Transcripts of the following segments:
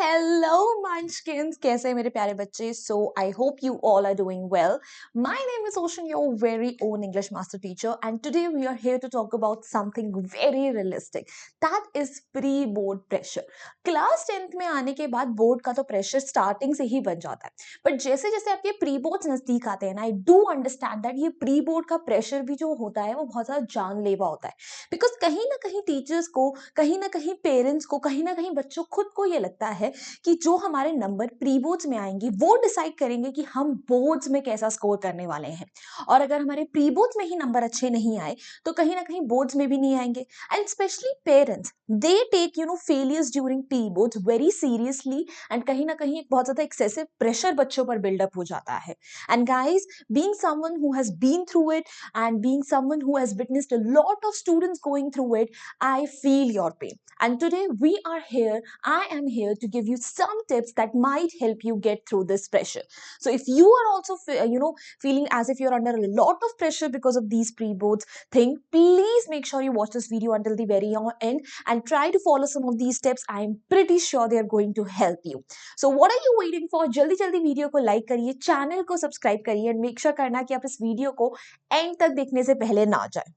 Hello munchkins, कैसे हैं मेरे प्यारे बच्चे? So I hope you all are doing well. My name is Ocean, your very own English master teacher, and today we are here to talk about something very realistic, that is pre board pressure. Class 10th में आने के बाद board का तो pressure starting से ही बन जाता है, बट जैसे जैसे आपके प्री बोर्ड्स नजदीक आते हैं ना, आई डू अंडरस्टैंड दैट ये प्री बोर्ड का प्रेशर भी जो होता है वो बहुत ज्यादा जानलेवा होता है. बिकॉज कहीं ना कहीं टीचर्स को, कहीं ना कहीं पेरेंट्स को, कहीं ना कहीं बच्चों खुद को ये लगता है कि जो हमारे नंबर प्री बोर्ड्स में आएंगे वो डिसाइड करेंगे कि हम बोर्ड्स में कैसा स्कोर करने वाले हैं. और अगर हमारे प्री बोर्ड्स में ही नंबर अच्छे नहीं आए तो कहीं ना कहीं बोर्ड्स में भी नहीं आएंगे. And specially parents, they take failures during pre boards very seriously, एंड कहीं ना कहीं एक बहुत ज्यादा एक्सेसिव प्रेशर बच्चों पर बिल्डअप हो जाता है. And guys, being someone who has been through it and being someone who has witnessed a lot of students going through it, I feel your pain. And today we are here, I am here to give you some tips that might help you get through this pressure. So if you are also feeling as if you're under a lot of pressure because of these pre-boards thing, please make sure you watch this video until the very end and try to follow some of these steps. I am pretty sure they are going to help you. So what are you waiting for? जल्दी जल्दी video को like करिए, channel को subscribe करिए, and make sure करना कि आप इस वीडियो को एंड तक देखने से पहले ना जाए.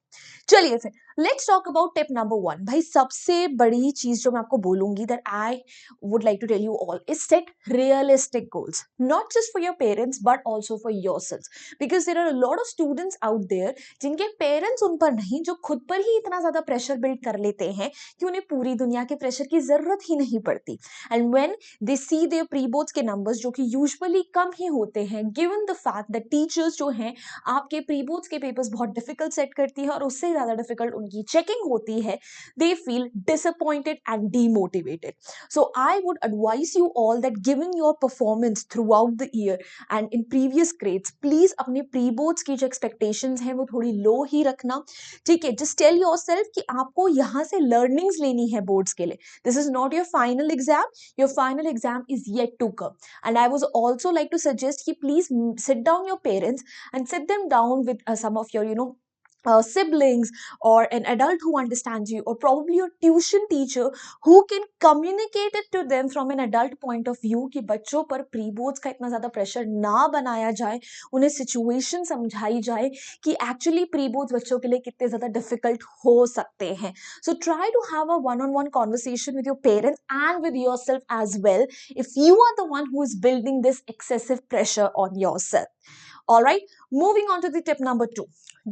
चलिए फिर let's talk about tip number 1. भाई, सबसे बड़ी चीज जो मैं आपको बोलूंगी that I would like to tell you all is set realistic goals, not just for your parents but also for yourself. Because there are a lot of students out there जिनके पेरेंट्स उन पर नहीं, जो खुद पर ही इतना ज्यादा प्रेशर बिल्ड कर लेते हैं कि उन्हें पूरी दुनिया के प्रेशर की जरूरत ही नहीं पड़ती. And when they see their pre boards के नंबर्स जो कि यूजुअली कम ही होते हैं, given the fact that teachers जो हैं आपके प्री बोर्ड्स के पेपर्स बहुत डिफिकल्ट सेट करती है और उससे ज्यादा डिफिकल्ट उनकी चेकिंग होती है, they feel disappointed and demotivated. So I would advise you all that given your performance through out the year and in previous grades, please अपने प्री बोर्ड्स की जो एक्सपेक्टेशंस हैं वो थोड़ी लो ही रखना. ठीक है, जस्ट टेल योरसेल्फ कि आपको यहाँ से लर्निंग्स लेनी है बोर्ड्स के लिए. This is not your final exam, your final exam is yet to come. And I was also like to suggest ki please sit down your parents and sit them down with some of your siblings or an adult who understands you, or probably your tuition teacher who can communicate it to them from an adult point of view कि बच्चों पर pre boards का इतना ज़्यादा pressure ना बनाया जाए, उन्हें सिचुएशन समझाई जाए कि एक्चुअली प्री बोर्ड्स बच्चों के लिए कितने ज़्यादा डिफिकल्ट हो सकते हैं. So try to have a one-on-one conversation with your parents and with yourself as well if you are the one who is building this excessive pressure on yourself. All right, moving on to the tip number 2.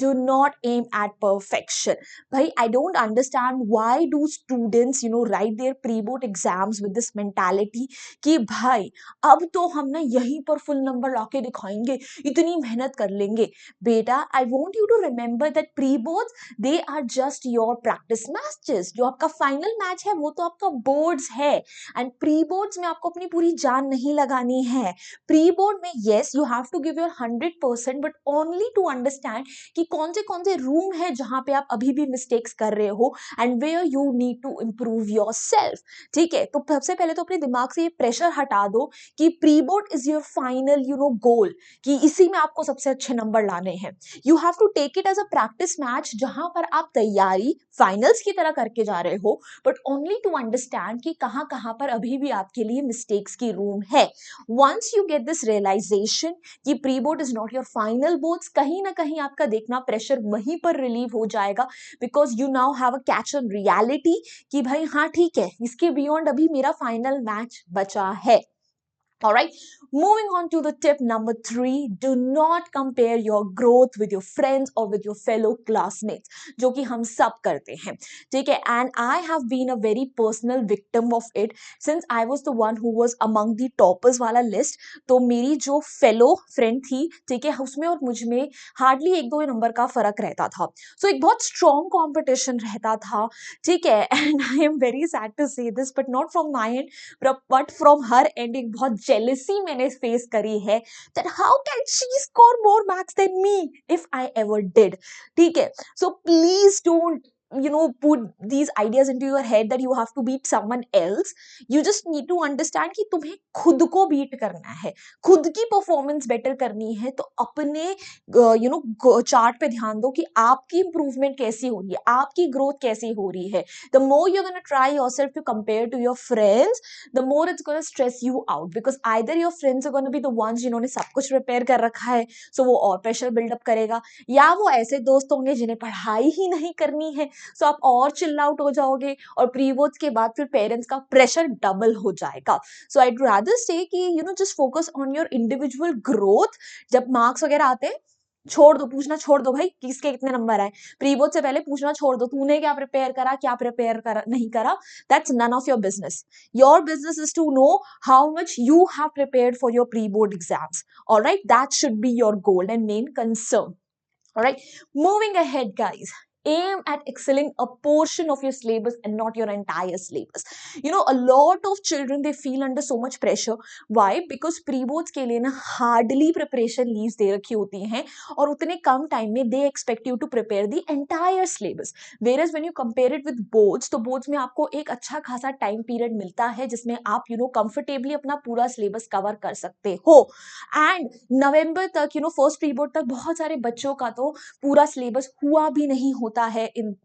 Do not aim at perfection. Bhai, I don't understand why do students write their pre-board exams with this mentality कि भाई अब तो हम ना यहीं पर full number लाके दिखाएंगे, इतनी मेहनत कर लेंगे. बेटा, I want you to remember that pre-boards, they are just your practice matches. जो आपका फाइनल मैच है वो तो आपका बोर्ड्स है, एंड प्री बोर्ड्स में आपको अपनी पूरी जान नहीं लगानी है. प्री बोर्ड में yes you have to give your 100%, but only to understand कि कौन से रूम है जहां पे आप अभी भी मिस्टेक्स कर रहे हो and where you need to improve yourself. ठीक है, तो सबसे पहले तो अपने दिमाग से ये प्रेशर हटा दो कि pre board is your final goal, कि इसी में आपको सबसे अच्छे नंबर लाने हैं. You have to take it as a practice match जहां पर आप तैयारी फाइनल्स की तरह करके जा रहे हो, बट ओनली टू अंडरस्टैंड कि कहां कहां पर अभी भी आपके लिए मिस्टेक्स की रूम है. Once you get this realization कि pre board is not your final boards, कहीं ना कहीं आपका देखना प्रेशर वहीं पर रिलीव हो जाएगा, because you now have a catch on reality कि भाई हाँ ठीक है, इसके बियॉन्ड अभी मेरा फाइनल मैच बचा है. All right, moving on to the tip number 3. Do not compare your growth with your friends or with your fellow classmates, जो कि हम सब करते हैं. ठीक है, and I have been a very personal victim of it since I was the one who was among the toppers वाला list. तो मेरी जो fellow friend थी, ठीक है, उसमें और मुझ में हार्डली 1-2 नंबर का फर्क रहता था. So एक बहुत strong competition रहता था. ठीक है, and I am very sad to say this, but not from my end, but from her end. एक बहुत jealousy मैंने फेस करी है that how can she score more marks than me if I ever did. ठीक है, so please don't put these ideas into your head that you have to beat someone else. You just need to understand कि तुम्हें खुद को beat करना है, खुद की performance better करनी है, तो अपने चार्ट पे ध्यान दो कि आपकी इंप्रूवमेंट कैसी हो रही है, आपकी ग्रोथ कैसी हो रही है. The more you're going to try yourself to compare to your friends, the more it's going to stress you out, because either your friends are going to be the ones जिन्होंने सब कुछ prepare कर रखा है, सो वो और pressure buildup करेगा, या वो ऐसे दोस्त होंगे जिन्हें पढ़ाई ही नहीं करनी है, सो आप और चिल आउट हो जाओगे, और प्री बोर्ड्स के बाद फिर पेरेंट्स का प्रेशर डबल हो जाएगा. सो आई रादर से कि just focus on your individual growth. जब मार्क्स वगैरह आते हैं, छोड़ दो, पूछना छोड़ दो भाई किसके कितने नंबर आए. प्री बोर्ड से पहले पूछना छोड़ दो, तूने क्या प्रिपेयर करा, क्या प्रिपेयर करा नहीं करा. That's none of your business. Your business is to know how much you have prepared for your pre board exams. Alright, that should be your goal and main concern. Alright, moving ahead, guys. Aim at excelling a portion of your syllabus and not your entire syllabus. A lot of children, they feel under so much pressure. Why? Because pre-boards के लिए ना hardly preparation leaves दे रखी होती हैं, और उतने कम time में they expect you to prepare the entire syllabus. Whereas when you compare it with boards, तो boards में आपको एक अच्छा खासा time period मिलता है जिसमें आप comfortably अपना पूरा syllabus cover कर सकते हो. And नवंबर तक फर्स्ट प्री बोर्ड तक बहुत सारे बच्चों का तो पूरा सिलेबस हुआ भी नहीं होता है इन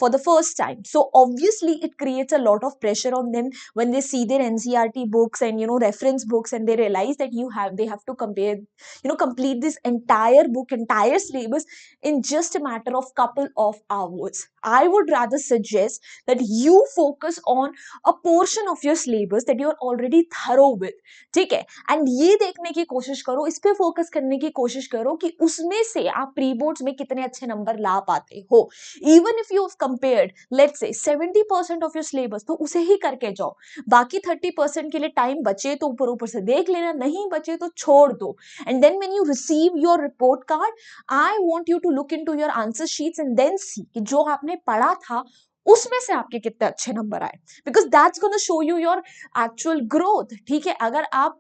for the first time. So obviously it creates a lot of pressure on them when they see their NCERT books and reference books, and they realize that they have to compare complete this entire book, entire syllabus in just a matter of couple of hours. I would rather suggest that you focus on a portion of your syllabus that you are already thorough with. ठीक है, and ये देखने की कोशिश करो, इस पे focus करने की कोशिश करो कि उसमें से आप प्री बोर्ड्स में कितने अच्छे नंबर ला पाते हो. Even if you have compared let's say 70% of your syllabus, तो उसे ही करके जाओ. बाकी 30% के लिए टाइम बचे तो ऊपर ऊपर से देख लेना, नहीं बचे तो छोड़ दो. And then when you receive your report card, I want you to look into your answer sheets and then see कि जो आपने पढ़ा था उसमें से आपके कितने अच्छे नंबर आए, because that's gonna show you your actual growth. ठीक है, अगर आप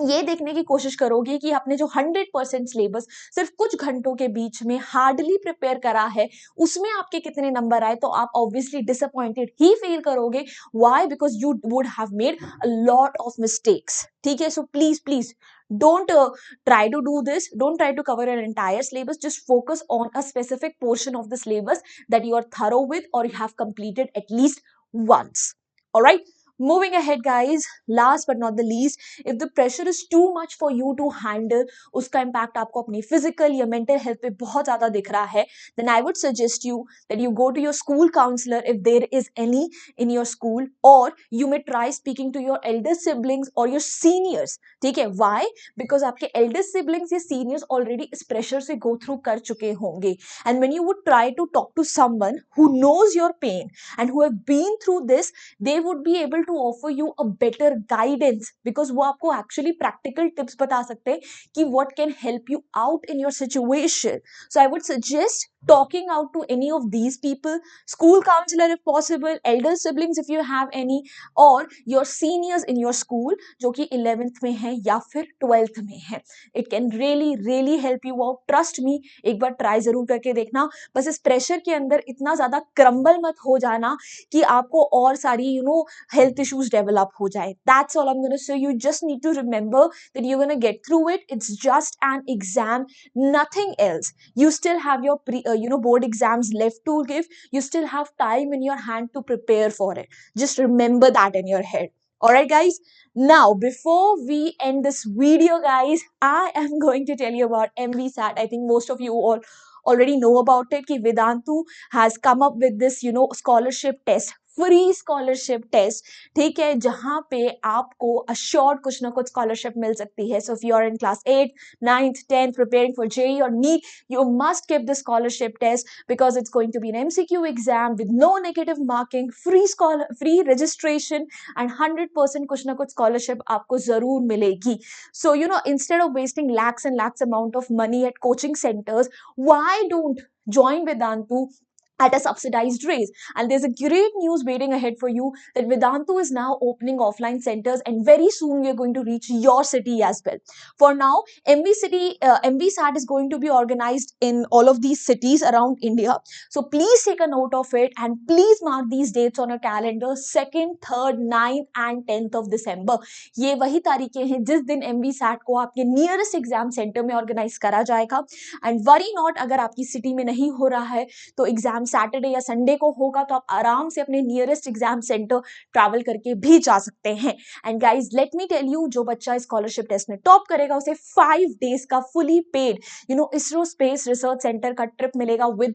ये देखने की कोशिश करोगे कि आपने जो 100% सिलेबस सिर्फ कुछ घंटों के बीच में हार्डली प्रिपेयर करा है उसमें आपके कितने नंबर आए, तो आप ऑब्वियसली डिसअपॉइंटेड ही फील करोगे. Why? Because you would have made a lot of mistakes. ठीक है, so please please don't try to do this, don't try to cover an entire syllabus, just focus on a specific portion of the syllabus that you are thorough with or you have completed at least once. All right, moving ahead, guys, last but not the least, if the pressure is too much for you to handle, uska impact aapko apni physical ya mental health pe bahut zyada dikh raha hai, then I would suggest you that you go to your school counselor if there is any in your school, or you may try speaking to your elder siblings or your seniors. ठीक है, why? Because आपके elder siblings या seniors already इस pressure से go through कर चुके होंगे, and when you would try to talk to someone who knows your pain and who have been through this, they would be able to offer you a better guidance, because वो आपको actually practical tips बता सकते हैं कि what can help you out in your situation. So I would suggest talking out to any of these people, school counselor if possible, elder siblings if you have any, or your seniors in your school जो कि 11th में है या फिर 12th में है. It can really really help you out. Trust me, एक बार try जरूर करके देखना. बस इस pressure के अंदर इतना ज़्यादा क्रम्बल मत हो जाना कि आपको और सारी health issues develop हो जाए. That's all I'm going to say. You just need to remember that you're going to get through it. It's just an exam, nothing else. You still have your board exams left to give. You still have time in your hand to prepare for it. Just remember that in your head. Alright, guys, now before we end this video, guys, I am going to tell you about MVSAT. I think most of you all already know about it कि Vedantu has come up with this scholarship test, free scholarship test. ठीक है, जहां पे आपको assured कुछ ना कुछ scholarship मिल सकती है. So if you are in class 8, 9th, 10th preparing for JEE or NEET, you must give the scholarship test because it's going to be an MCQ exam with no negative marking, free registration and 100% कुछ ना कुछ scholarship आपको जरूर मिलेगी. So instead of wasting lakhs and lakhs amount of money at coaching centers, why don't join Vedantu at a subsidized rate. And there's a great news waiting ahead for you that Vedantu is now opening offline centers, and very soon we are going to reach your city as well. For now, MVSAT is going to be organized in all of these cities around India. So please take a note of it and please mark these dates on your calendar: 2nd, 3rd, 9th and 10th of December. ये वही तारीखें हैं जिस दिन MVSAT को आपके nearest exam centre में organise करा जाएगा. एंड वरी नॉट, अगर आपकी सिटी में नहीं हो रहा है तो एग्जाम सैटरडे या संडे को होगा, तो आप आराम से अपने नियरेस्ट एग्जाम सेंटर ट्रैवल करके भी जा सकते हैं. And guys let me tell you, जो बच्चा स्कॉलरशिप टेस्ट में टॉप करेगा उसे 5 days का fully paid ISRO space research centre का ट्रिप मिलेगा with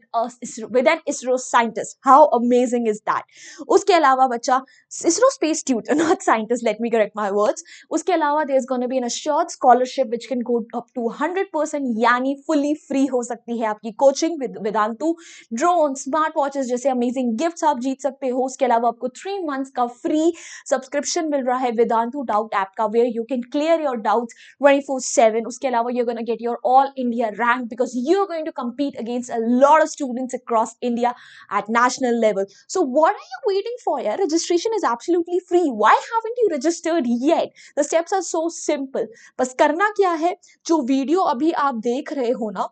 an ISRO scientist. How amazing is that. उसके अलावा बच्चा ISRO space tutor, not scientist, let me correct my words. उसके अलावा there is gonna be an assured scholarship which can go up to 100%, यानी fully free हो सकती है आपकी coaching with Vedantu. Drone, smart watches जैसे अमेजिंग गिफ्ट्स आप जीत सकते हो. उसके अलावा आपको 3 months का फ्री सब्सक्रिप्शन मिल रहा है वेदांतु डाउट ऐप का, where you can clear your doubts 24/7. उसके अलावा you are gonna get your all India rank because you are going to compete against a lot of students across India at national level. So what are you waiting for? Yeah, registration is absolutely free. Why haven't you registered yet? The steps are so simple. बस करना क्या है, जो video अभी आप देख रहे हो ना,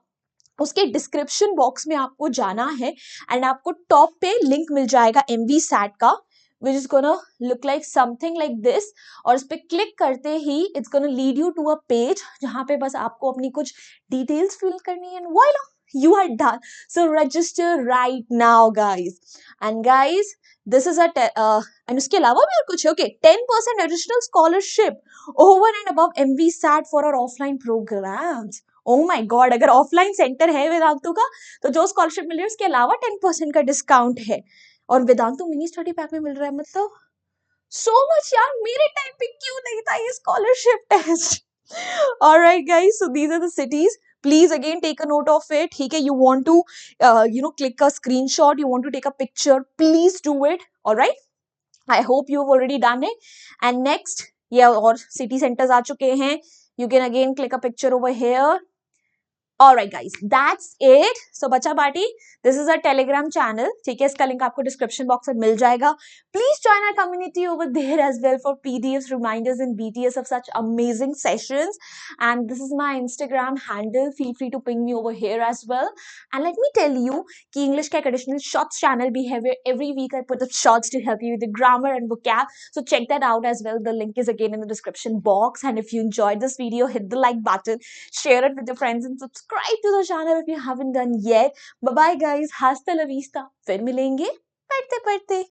उसके डिस्क्रिप्शन बॉक्स में आपको जाना है एंड आपको टॉप पे लिंक मिल जाएगा MVSAT का, which is gonna look like something like this. और इस पे क्लिक करते ही it's gonna lead you to a page जहाँ पे बस आपको अपनी कुछ डिटेल्स फिल करनी है, and voila, you are done. So register right now guys. And guys, this is and उसके अलावा भी और कुछ है. Okay, 10% additional scholarship over and above MVSAT for our offline programs. Oh my God, अगर offline centre है वेदांतु का तो जो स्कॉलरशिप मिल रही है उसके अलावा 10% का डिस्काउंट है, और वेदांतु मिनी स्टडी पैक में मिल रहा है. मतलब सो मच यार, मेरे टाइम पे क्यों नहीं था ये scholarship test. Alright guys, so these are the cities. Please again take a note of it. ठीक है, you want to click a screenshot, you want to take a picture, please do it. All right, I hope you have already done it. And next, और city centers आ चुके हैं. You can again click a picture over here. Alright guys, that's it. So बच्चा party, this is our Telegram channel. ठीक है, इसका link आपको description box में मिल जाएगा. Please join our community over there as well for PDFs, reminders and BTS of such amazing sessions. And this is my Instagram handle. Feel free to ping me over here as well. And let me tell you कि English का एक additional shorts channel भी है, where every week I put up shorts to help you with the grammar and vocab. So check that out as well. The link is again in the description box. And if you enjoyed this video, hit the like button, share it with your friends and subscribe to the channel if you haven't done yet. Bye bye guys, hasta la vista. फिर मिलेंगे पढ़ते पढ़ते.